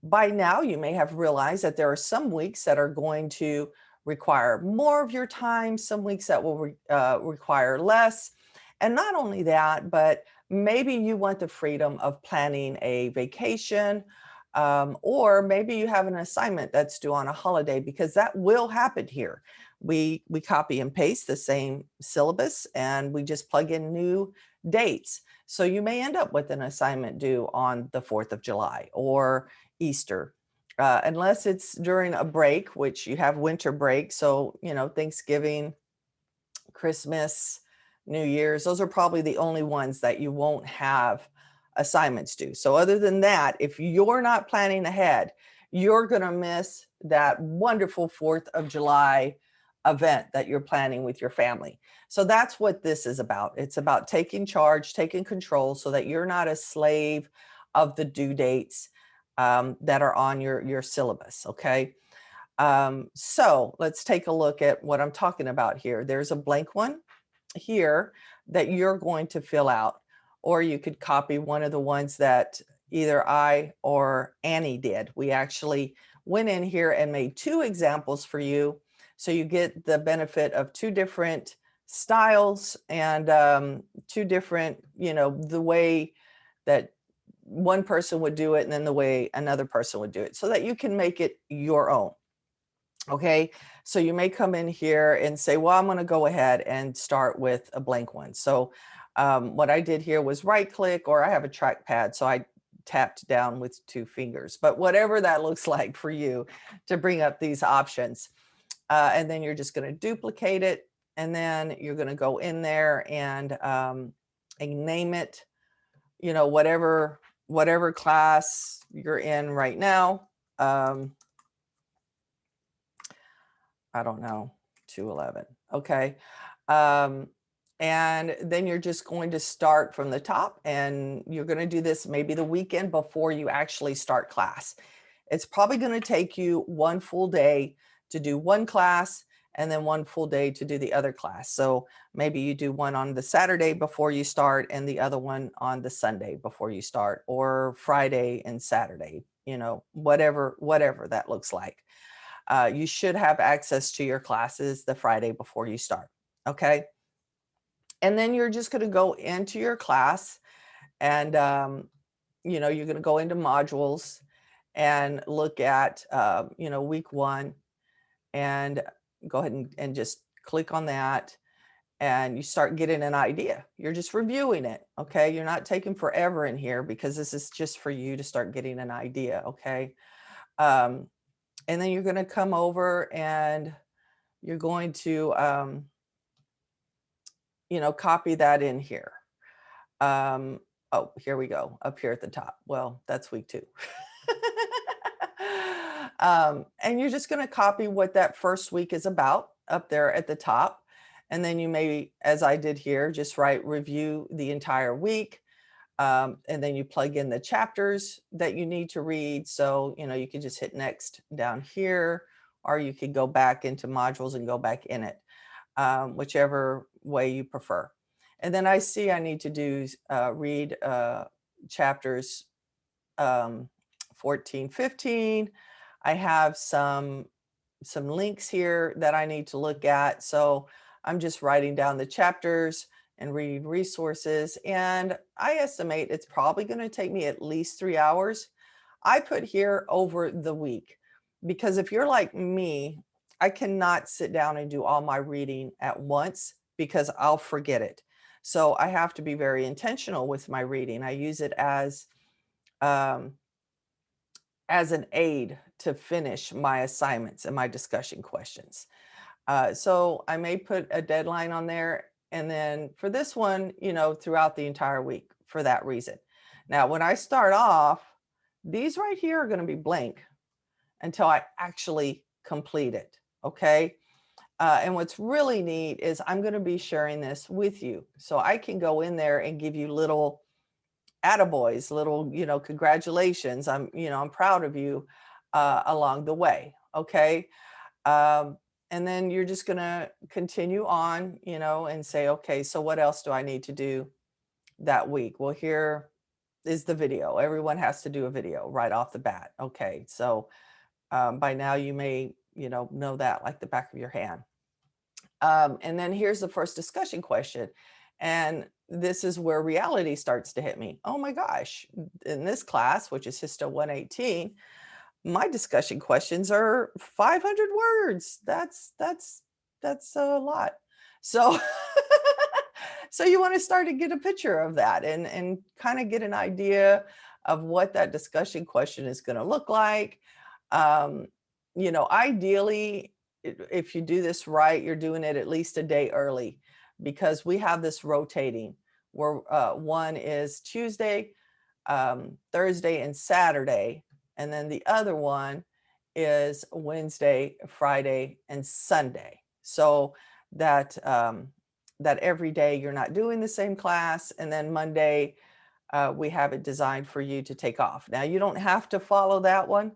By now, you may have realized that there are some weeks that are going to require more of your time, some weeks that will require less. And not only that, but maybe you want the freedom of planning a vacation, or maybe you have an assignment that's due on a holiday, because that will happen here. We copy and paste the same syllabus and we just plug in new dates. So you may end up with an assignment due on the 4th of July or Easter, unless it's during a break, which you have winter break. So, Thanksgiving, Christmas, New Year's, those are probably the only ones that you won't have assignments due. So other than that, if you're not planning ahead, you're going to miss that wonderful 4th of July event that you're planning with your family. So that's what this is about. It's about taking charge, taking control so that you're not a slave of the due dates that are on your syllabus. Okay. So let's take a look at what I'm talking about here. There's a blank one here that you're going to fill out, or you could copy one of the ones that either I or Annie did. We actually went in here and made 2 examples for you. So you get the benefit of 2 different styles and 2 different, the way that one person would do it and then the way another person would do it, so that you can make it your own. Okay, so you may come in here and say, well, I'm going to go ahead and start with a blank one. So what I did here was right click, or I have a trackpad, so I tapped down with 2 fingers, but whatever that looks like for you to bring up these options. And then you're just going to duplicate it. And then you're going to go in there and name it, whatever class you're in right now. I don't know, 211. Okay. And then you're just going to start from the top, and you're going to do this maybe the weekend before you actually start class. It's probably going to take you 1 full day to do one class and then 1 full day to do the other class. So maybe you do one on the Saturday before you start and the other one on the Sunday before you start, or Friday and Saturday, whatever that looks like. You should have access to your classes the Friday before you start. Okay. And then you're just going to go into your class and, you're going to go into modules and look at, week 1, and go ahead and just click on that. And you start getting an idea. You're just reviewing it. Okay. You're not taking forever in here because this is just for you to start getting an idea. Okay. And then you're going to come over and you're going to, copy that in here. Oh, here we go, up here at the top. Well, that's week 2. And you're just going to copy what that first week is about up there at the top. And then you may, as I did here, just write review the entire week. And then you plug in the chapters that you need to read. So, you can just hit next down here, or you could go back into modules and go back in it, whichever way you prefer. And then I see I need to do read chapters 14, 15. I have some links here that I need to look at. So I'm just writing down the chapters and read resources. And I estimate it's probably going to take me at least 3 hours. I put here over the week, because if you're like me, I cannot sit down and do all my reading at once because I'll forget it. So I have to be very intentional with my reading. I use it as an aid to finish my assignments and my discussion questions. So I may put a deadline on there. And then for this one, throughout the entire week for that reason. Now, when I start off, these right here are going to be blank until I actually complete it. Okay. And what's really neat is I'm going to be sharing this with you. So I can go in there and give you little attaboys, little, congratulations. I'm proud of you along the way. Okay. And then you're just going to continue on, and say, okay, so what else do I need to do that week? Well, here is the video. Everyone has to do a video right off the bat. Okay, so by now you may, know that like the back of your hand. And then here's the first discussion question. And this is where reality starts to hit me. Oh my gosh, in this class, which is Histo 118, my discussion questions are 500 words. That's a lot. So so you want to start to get a picture of that and kind of get an idea of what that discussion question is going to look like. Um, Ideally, if you do this right, you're doing it at least a day early, because we have this rotating where one is Tuesday, Thursday, and Saturday, and then the other one is Wednesday, Friday, and Sunday. So that that every day you're not doing the same class, and then Monday we have it designed for you to take off. Now you don't have to follow that one.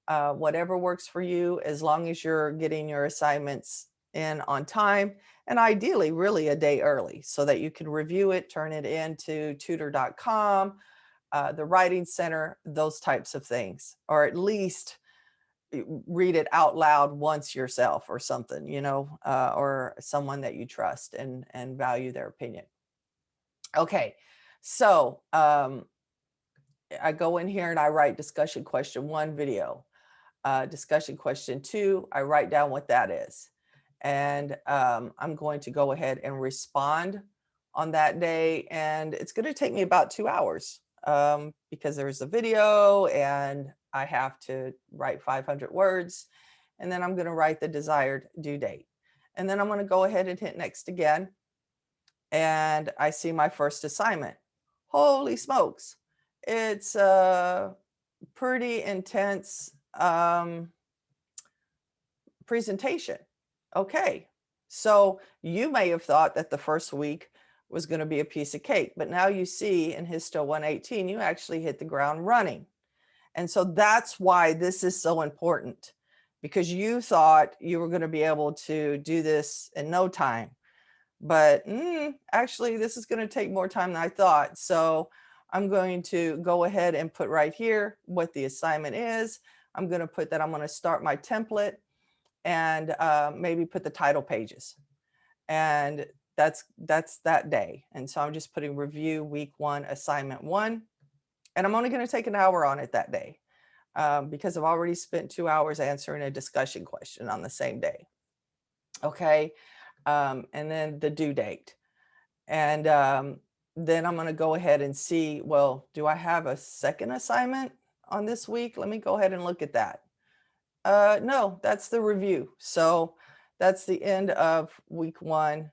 Whatever works for you, as long as you're getting your assignments in on time, and ideally really a day early so that you can review it, turn it into tutor.com, the writing center, those types of things, or at least read it out loud once yourself or something, or someone that you trust and value their opinion. Okay, so I go in here and I write discussion question 1 video. Discussion question 2, I write down what that is. And I'm going to go ahead and respond on that day. And it's going to take me about 2 hours because there's a video and I have to write 500 words. And then I'm going to write the desired due date. And then I'm going to go ahead and hit next again. And I see my first assignment. Holy smokes. It's a pretty intense presentation. Okay, so you may have thought that the first week was going to be a piece of cake, but now you see in Histo 118, you actually hit the ground running. And so that's why this is so important, because you thought you were going to be able to do this in no time. But actually, this is going to take more time than I thought. So I'm going to go ahead and put right here what the assignment is. I'm going to put that I'm going to start my template and maybe put the title pages. And that's that day. And so I'm just putting review week 1, assignment 1. And I'm only going to take an hour on it that day because I've already spent 2 hours answering a discussion question on the same day. Okay. And then the due date. And then I'm going to go ahead and see, well, do I have a second assignment on this week? Let me go ahead and look at that. No, that's the review. So that's the end of week 1.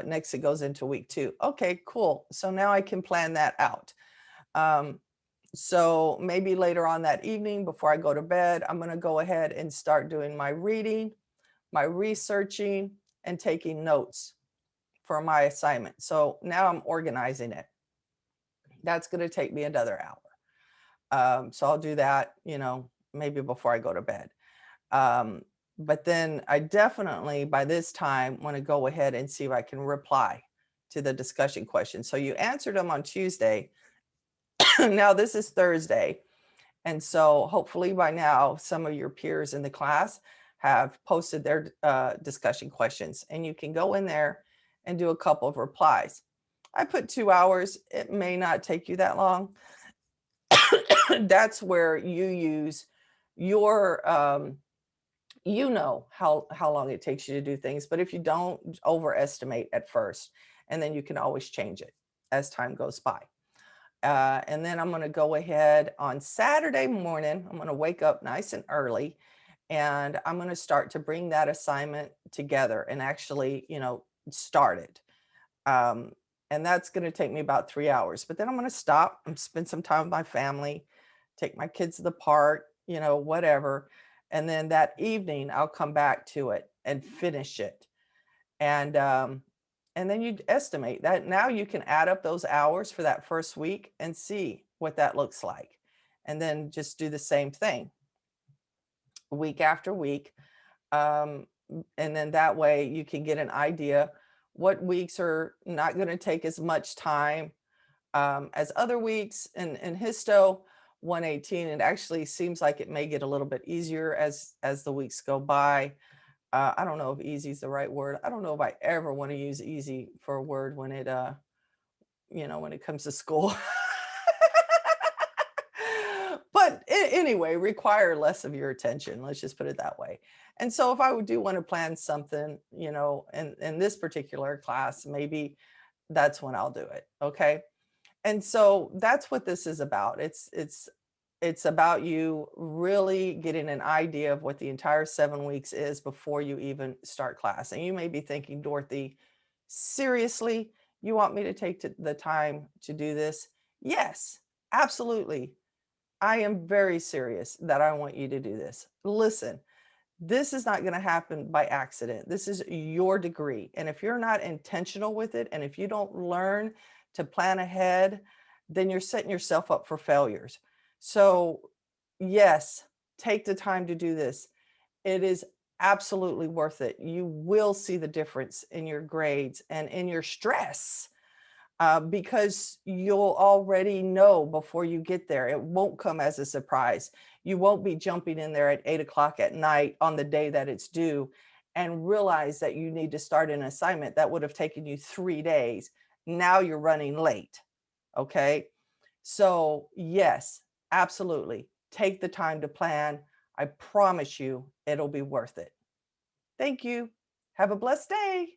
Next, it goes into week 2. Okay, cool. So now I can plan that out. So maybe later on that evening before I go to bed, I'm going to go ahead and start doing my reading, my researching, and taking notes for my assignment. So now I'm organizing it. That's going to take me another hour. So I'll do that, maybe before I go to bed. But then I definitely, by this time, want to go ahead and see if I can reply to the discussion questions. So you answered them on Tuesday. Now this is Thursday. And so hopefully by now, some of your peers in the class have posted their discussion questions, and you can go in there and do a couple of replies. I put 2 hours. It may not take you that long. That's where you use your, how long it takes you to do things. But if you don't, overestimate at first, and then you can always change it as time goes by. And then I'm going to go ahead on Saturday morning. I'm going to wake up nice and early, and I'm going to start to bring that assignment together and actually, start it. And that's going to take me about 3 hours. But then I'm going to stop and spend some time with my family, take my kids to the park, whatever. And then that evening, I'll come back to it and finish it. And then you estimate that. Now you can add up those hours for that first week and see what that looks like. And then just do the same thing week after week. And then that way you can get an idea what weeks are not going to take as much time as other weeks in Histo 118, it actually seems like it may get a little bit easier as the weeks go by. I don't know if easy is the right word. I don't know if I ever want to use easy for a word when it when it comes to school. But anyway, require less of your attention. Let's just put it that way. And so if do want to plan something, in this particular class, maybe that's when I'll do it. Okay. And so that's what this is about. It's about you really getting an idea of what the entire 7 weeks is before you even start class. And you may be thinking, Dorothy, seriously, you want me to take the time to do this? Yes, absolutely. I am very serious that I want you to do this. Listen, this is not going to happen by accident. This is your degree. And if you're not intentional with it, and if you don't learn to plan ahead, then you're setting yourself up for failures. So, yes, take the time to do this. It is absolutely worth it. You will see the difference in your grades and in your stress, because you'll already know before you get there. It won't come as a surprise. You won't be jumping in there at 8 o'clock at night on the day that it's due and realize that you need to start an assignment that would have taken you 3 days. Now you're running late. Okay. So, yes, absolutely. Take the time to plan. I promise you it'll be worth it. Thank you. Have a blessed day.